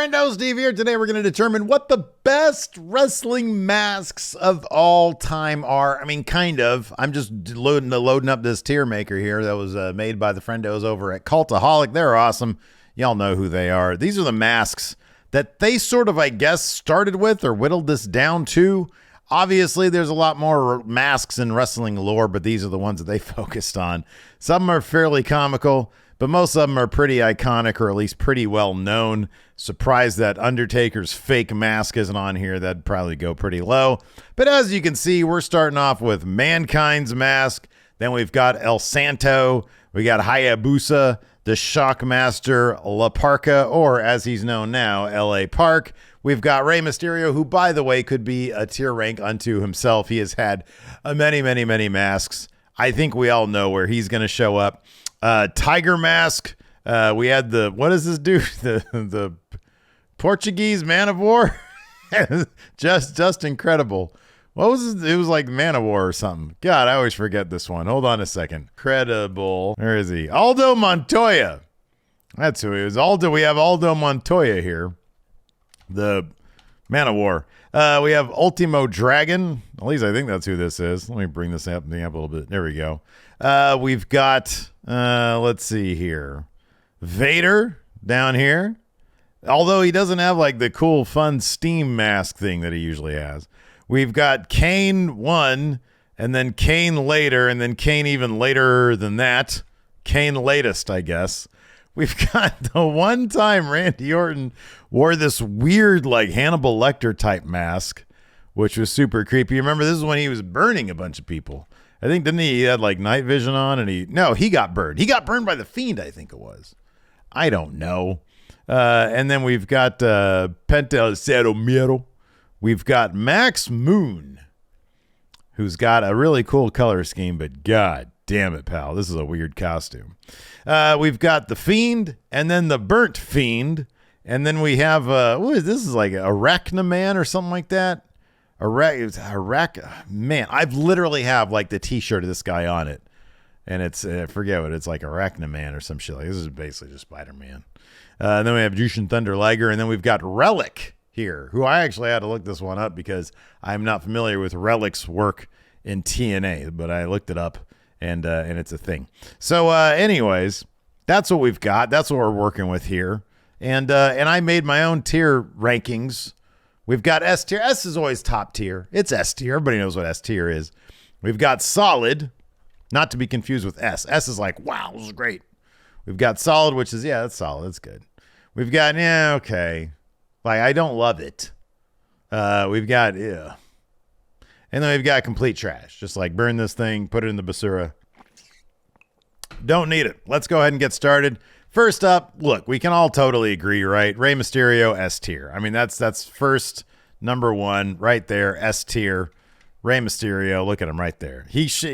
friendo, Steve here. Today we're going to determine what the best wrestling masks of all time are. I mean, kind of. I'm just loading up this tier maker here that was made by the friendos over at Cultaholic. They're awesome. Y'all know who they are. These are the masks that they sort of, I guess, started with or whittled this down to. Obviously, there's a lot more masks in wrestling lore, but these are the ones that they focused on. Some are fairly comical, but most of them are pretty iconic, or at least pretty well known. Surprised that Undertaker's fake mask isn't on here. That'd probably go pretty low. But as you can see, we're starting off with Mankind's mask. Then we've got El Santo. We got Hayabusa, the Shockmaster, La Parka, or as he's known now, L.A. Park. We've got Rey Mysterio, who, by the way, could be a tier rank unto himself. He has had many masks. I think we all know where he's going to show up. Tiger Mask. We had what does this do? The Portuguese Man of War. just incredible. What was it? It was like Man of War or something. God, I always forget this one. Hold on a second. Credible. Where is he? Aldo Montoya. That's who he is. We have Aldo Montoya here. The Man of War. We have Ultimo Dragon. At least I think that's who this is. Let me bring this up a little bit. There we go. We've got, let's see here. Vader down here. Although he doesn't have like the cool, fun steam mask thing that he usually has. We've got Kane 1, and then Kane later, and then Kane even later than that. Kane latest, I guess. We've got the one time Randy Orton wore this weird, like, Hannibal Lecter type mask, which was super creepy. Remember, this is when he was burning a bunch of people. I think, didn't he had, like, night vision on, and he got burned. He got burned by the Fiend, I think it was. I don't know. And then we've got Penta El Cero Miedo. We've got Max Moon, who's got a really cool color scheme, but god damn it, pal. This is a weird costume. We've got the Fiend, and then the Burnt Fiend, and then we have, what is this? Is like Arachnaman or something like that? Man, I've literally have like the t-shirt of this guy on it, and it's, forget what, it's like Arachnaman or some shit. Like, this is basically just Spider-Man. And then we have Jushin Thunder Liger, and then we've got Relic here, who I actually had to look this one up because I'm not familiar with Relic's work in TNA, but I looked it up. And it's a thing. So anyways, that's what we've got. That's what we're working with here. And I made my own tier rankings. We've got S tier. S is always top tier. It's S tier. Everybody knows what S tier is. We've got solid, not to be confused with S. S is like, wow, this is great. We've got solid, which is, yeah, that's solid. That's good. We've got, yeah, okay. Like, I don't love it. We've got, yeah. And then we've got complete trash. Just like burn this thing, put it in the basura. Don't need it. Let's go ahead and get started. First up, look, we can all totally agree, right? Rey Mysterio, S tier. I mean, that's first number one right there, S tier. Rey Mysterio, look at him right there.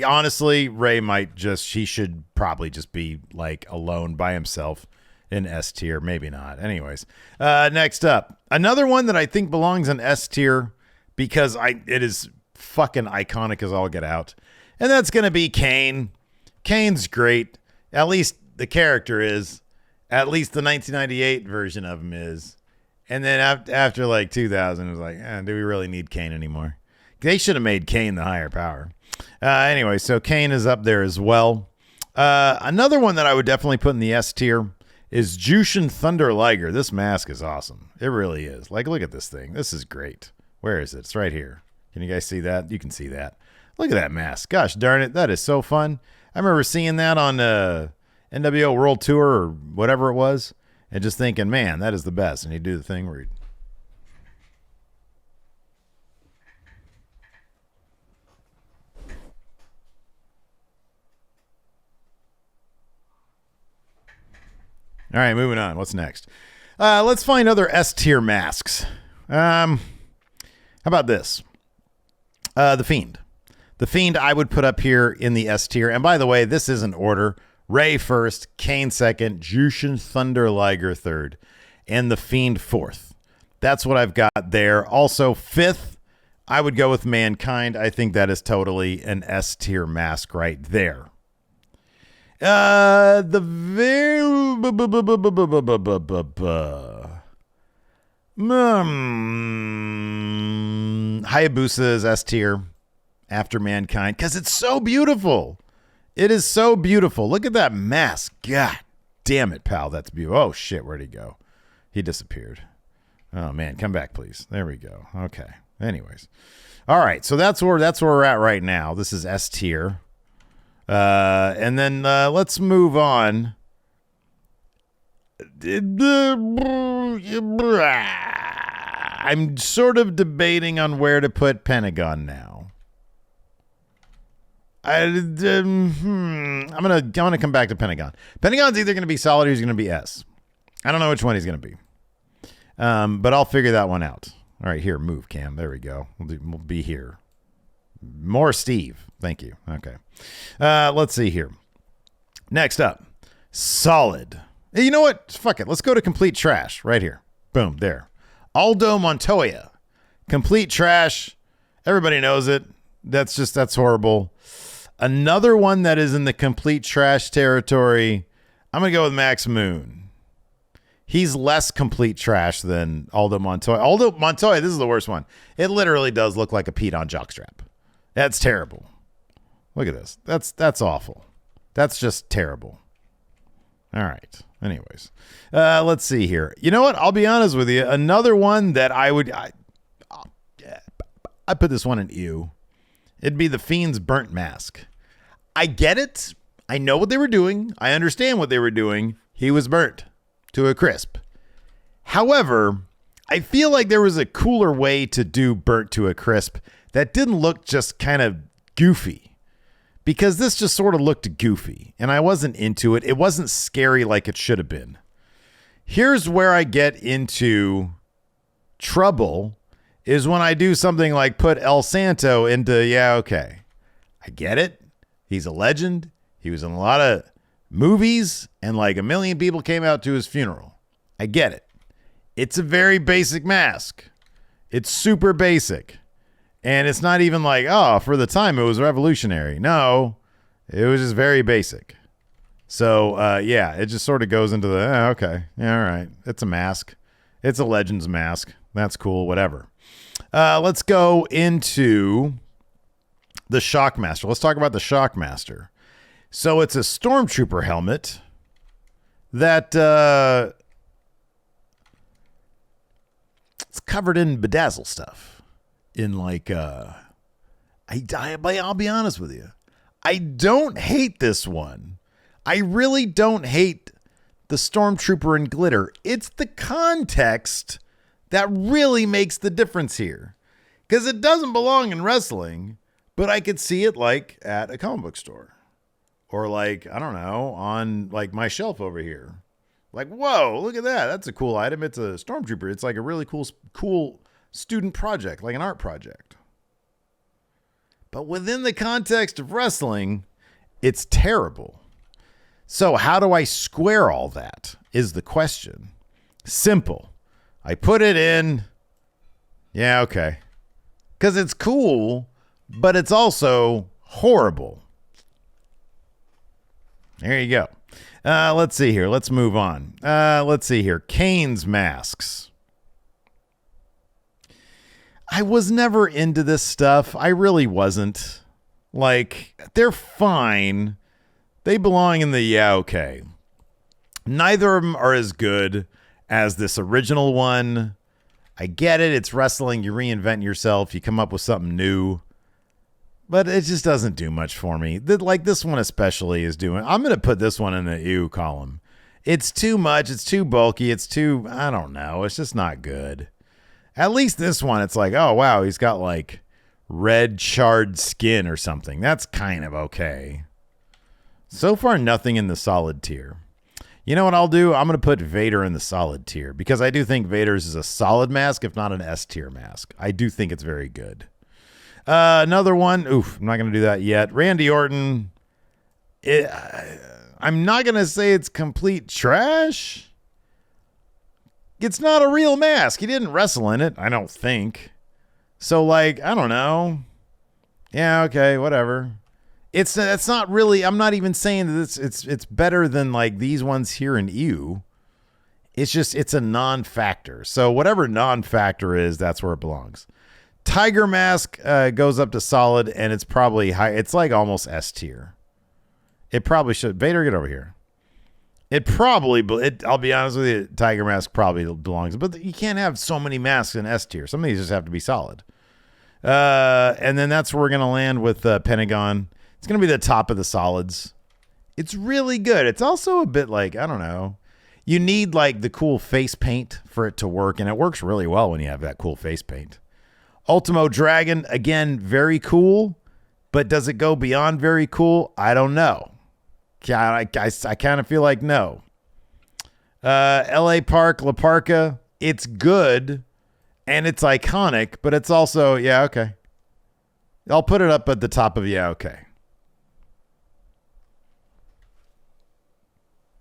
Honestly, Rey he should probably just be like alone by himself in S tier. Maybe not. Anyways, next up, another one that I think belongs in S tier because it is fucking iconic as all get out, and that's gonna be Kane. Kane's great. At least the character is. At least the 1998 version of him is. And then after like 2000, it was like, do we really need Kane anymore? They should have made Kane the higher power. Anyway, so Kane is up there as well. Another one that I would definitely put in the S tier is Jushin Thunder Liger. This mask is awesome. It really is. Like, look at this thing. This is great. Where is it? It's right here. Can you guys see that? You can see that. Look at that mask. Gosh darn it. That is so fun. I remember seeing that on NWO World Tour or whatever it was and just thinking, man, that is the best. And he'd do the thing where All right, moving on. What's next? Let's find other S tier masks. How about this? The Fiend. The Fiend I would put up here in the S tier. And by the way, this is in order. Rey first, Kane second, Jushin Thunder Liger third, and The Fiend fourth. That's what I've got there. Also, fifth, I would go with Mankind. I think that is totally an S tier mask right there. The very Hayabusa is S tier after Mankind because it's so beautiful. It is so beautiful. Look at that mask. God damn it, pal. That's beautiful. Oh, shit. Where'd he go? He disappeared. Oh, man. Come back, please. There we go. Okay. Anyways. All right. So that's where we're at right now. This is S tier. And then let's move on. I'm sort of debating on where to put Pentagon now. I'm gonna come back to Pentagon. Pentagon's either gonna be solid or he's gonna be S. I don't know which one he's gonna be, but I'll figure that one out. All right, here, move, Cam. There we go. We'll be here. More Steve. Thank you. Okay. Let's see here. Next up, solid. Hey, you know what? Fuck it. Let's go to complete trash right here. Boom, there. Aldo Montoya. Complete trash. Everybody knows it. That's horrible. Another one that is in the complete trash territory, I'm going to go with Max Moon. He's less complete trash than Aldo Montoya. Aldo Montoya, this is the worst one. It literally does look like a Pete on jockstrap. That's terrible. Look at this. That's awful. That's just terrible. All right. Anyways, let's see here. You know what? I'll be honest with you. Another one that I put this one in ew. It'd be the Fiend's burnt mask. I get it. I know what they were doing. I understand what they were doing. He was burnt to a crisp. However, I feel like there was a cooler way to do burnt to a crisp that didn't look just kind of goofy. Because this just sort of looked goofy. And I wasn't into it. It wasn't scary like it should have been. Here's where I get into trouble. Is when I do something like put El Santo into, yeah, okay. I get it. He's a legend. He was in a lot of movies, and like 1 million people came out to his funeral. I get it. It's a very basic mask. It's super basic. And it's not even like, oh, for the time it was revolutionary. No, it was just very basic. So, yeah, it just sort of goes into the, okay, yeah, all right. It's a mask. It's a Legends mask. That's cool, whatever. Let's go into the Shockmaster. Let's talk about the Shockmaster. So it's a Stormtrooper helmet that it's covered in bedazzle stuff. In like, I'll be honest with you. I don't hate this one. I really don't hate the Stormtrooper in glitter. It's the context that really makes the difference here. Because it doesn't belong in wrestling, but I could see it like at a comic book store. Or like, I don't know, on like my shelf over here. Like, whoa, look at that. That's a cool item. It's a Stormtrooper. It's like a really cool student project, like an art project. But within the context of wrestling, it's terrible. So how do I square all that is the question. Simple. I put it in. Yeah, okay. Because it's cool, but it's also horrible. There you go. Let's see here. Let's move on. Let's see here. Kane's masks. I was never into this stuff. I really wasn't. Like, they're fine. They belong in the yeah, okay. Neither of them are as good as this original one. I get it. It's wrestling. You reinvent yourself. You come up with something new. But it just doesn't do much for me. Like this one especially is doing. I'm going to put this one in the ew column. It's too much. It's too bulky. It's too, I don't know. It's just not good. At least this one, it's like, oh, wow, he's got like red charred skin or something. That's kind of okay. So far, nothing in the solid tier. You know what I'll do? I'm going to put Vader in the solid tier because I do think Vader's is a solid mask, if not an S tier mask. I do think it's very good. Another one. Oof, I'm not going to do that yet. Randy Orton. I'm not going to say it's complete trash. It's not a real mask. He didn't wrestle in it, I don't think. So, like, I don't know. Yeah, okay, whatever. It's not really. I'm not even saying that it's better than like these ones here in EU. It's a non-factor. So whatever non-factor is, that's where it belongs. Tiger Mask goes up to solid, and it's probably high. It's like almost S tier. It probably should. Vader, get over here. I'll be honest with you, Tiger Mask probably belongs, but you can't have so many masks in S tier. Some of these just have to be solid. And then that's where we're going to land with Pentagon. It's going to be the top of the solids. It's really good. It's also a bit like, I don't know. You need like the cool face paint for it to work, and it works really well when you have that cool face paint. Ultimo Dragon, again, very cool, but does it go beyond very cool? I don't know. I kind of feel like no. LA Park, La Parka, it's good, and it's iconic, but it's also, yeah, okay. I'll put it up at the top of, yeah, okay.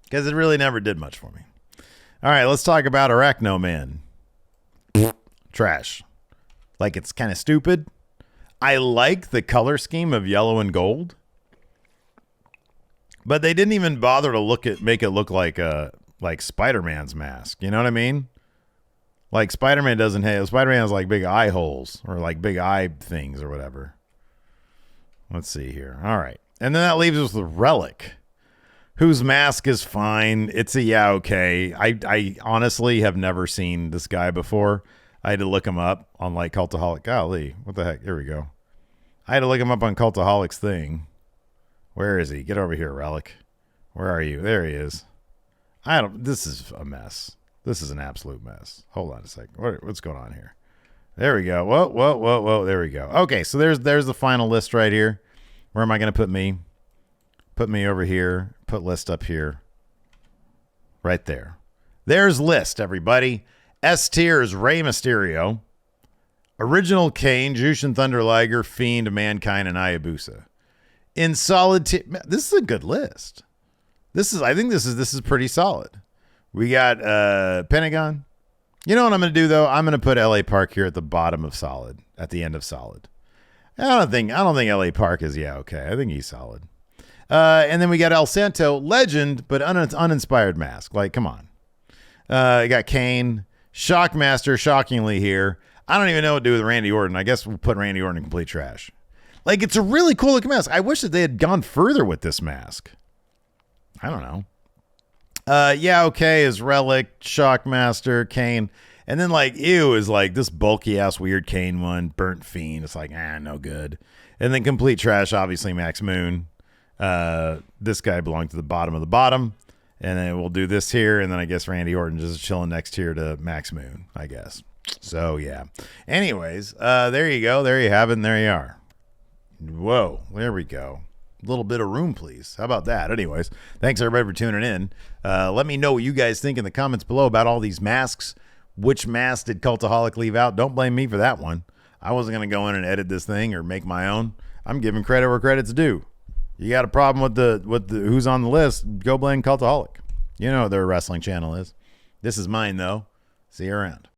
Because it really never did much for me. All right, let's talk about Arachno Man. Trash. Like, it's kind of stupid. I like the color scheme of yellow and gold, but they didn't even bother to make it look like Spider-Man's mask. You know what I mean? Like Spider-Man Spider-Man has like big eye holes or like big eye things or whatever. Let's see here. All right, and then that leaves us with Relic, whose mask is fine. It's a yeah okay. I honestly have never seen this guy before. I had to look him up on like Cultaholic. Golly, what the heck? Here we go. I had to look him up on Cultaholic's thing. Where is he? Get over here, Relic. Where are you? There he is. This is a mess. This is an absolute mess. Hold on a second. What's going on here? There we go. Whoa. There we go. Okay, so there's the final list right here. Where am I going to put me? Put me over here. Put list up here. Right there. There's list, everybody. S tier is Rey Mysterio. Original Kane, Jushin Thunder Liger, Fiend, Mankind, and Hayabusa. In solid tier, this is a good list. I think this is pretty solid. We got Pentagon. You know what I'm going to do though? I'm going to put LA Park here at the bottom of solid, at the end of solid. I don't think LA Park is okay. I think he's solid. And then we got El Santo, legend, but uninspired mask. Like, come on. I got Kane, Shockmaster, shockingly here. I don't even know what to do with Randy Orton. I guess we'll put Randy Orton in complete trash. Like, it's a really cool looking mask. I wish that they had gone further with this mask. I don't know. Yeah, okay is Relic, Shockmaster, Kane. And then, like, ew is like this bulky ass weird Kane one, Burnt Fiend. It's like, no good. And then complete trash, obviously, Max Moon. This guy belonged to the bottom of the bottom. And then we'll do this here. And then I guess Randy Orton just chilling next here to Max Moon, I guess. So, yeah. Anyways, there you go. There you have it. And there you are. Whoa. There we go. A little bit of room, please. How about that? Anyways, thanks everybody for tuning in. Let me know what you guys think in the comments below about all these masks. Which mask did Cultaholic leave out? Don't blame me for that one. I wasn't going to go in and edit this thing or make my own. I'm giving credit where credit's due. You got a problem with the who's on the list, go blame Cultaholic. You know what their wrestling channel is. This is mine, though. See you around.